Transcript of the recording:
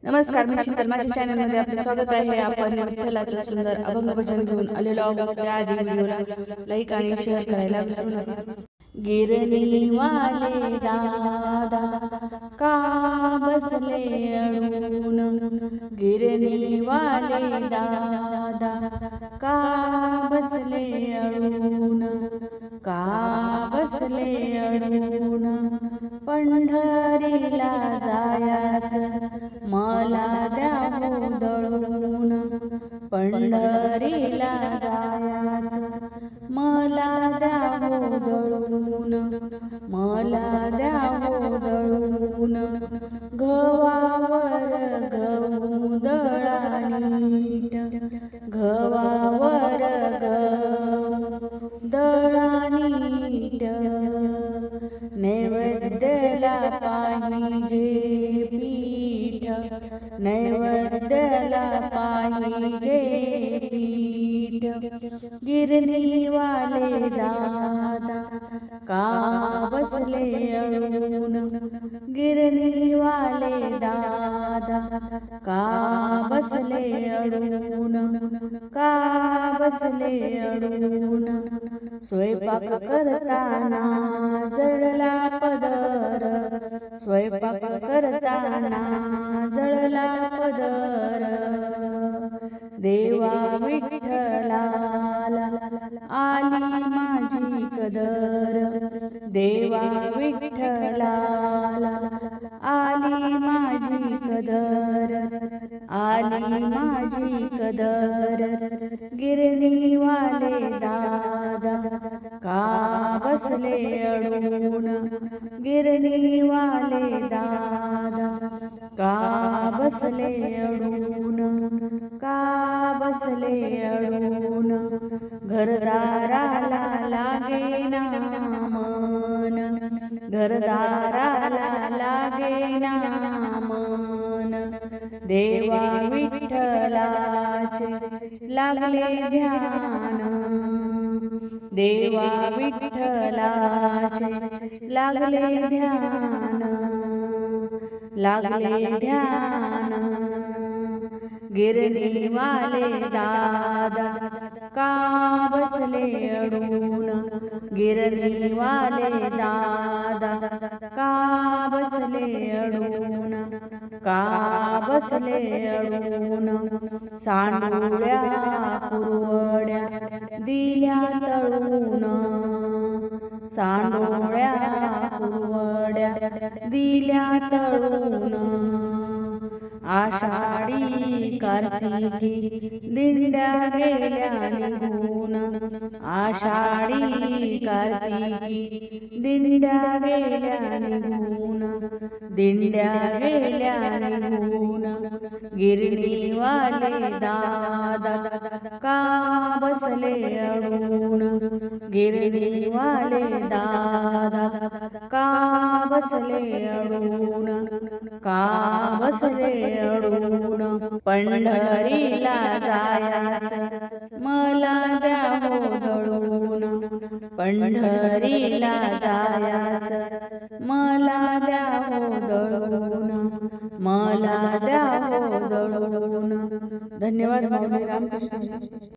नमस्कार, मी शीतल. माझ्या चॅनलमध्ये आपलं स्वागत आहे. आपण विठ्ठलाचं सुंदर अभंग भजन घेऊन आलेलो आहोत. त्याआधी व्हिडिओला लाईक आणि शेअर करायला विसरू नका. गिरणी वाले दादा का बसले अडून, गिरणी वाले दादा का बसले अडून, का बसले अडून, पंढरीला जायाचं मला द्या दळून, पंढरीला जायाचं मला द्या दळून, मला द्या दळून, गव्हावर गहू दळा नीट, गव्हावर गहू दळा नीट, नैवेद्याला पाहिजे पीठ, नैवेद्याला पाहिजे पीठ, गिरणी वाले दादा का बसले अडून, गिरणी वाले दादा का बसले अडून, का बसले अडून, स्वयंपाक करताना जळला पदर, स्वयंपाक करताना जळला पदर, देवा विठ्ठलाला आली माझी कदर, देवा विठ्ठलाला आली माझी कदर, आली माझी कदर, गिरणी वाले दादा का बसले अडून, गिरणी वाले दादा का बसले अडून, का बसले अडून, घरदाराला लागेना मन, घरदाराला लागेना मन, देवा विठ्ठलाचे लागले ध्यान, देवा विठ्ठलाचे लागले ध्यान, लागले ध्यान, गिरणी वाले दादा का बसले अडून, गिरणी वाले दादा का बसले अडून, का बसले अडून, सांडोळ्या कुरवड्या दिल्या तळून, सांडोळ्या कुरवड्या दिल्या तळून, आषाढी कार्तिकी दिंड्या गेल्या निघून, आषाढी कार्तिकी दिंड्या गेल्या निघून, दिंड्या गेल्या निघून, गिरणी वाले दादा का बसले अडून, गिरणी वाले दादा का बसले अडून, का बसले अडून, पंढरीला जायाचं मला द्या दळून, पंढरीला जायाचं मला द्या दळून, मला द्या दळून. धन्यवाद. माऊली रामकृष्ण.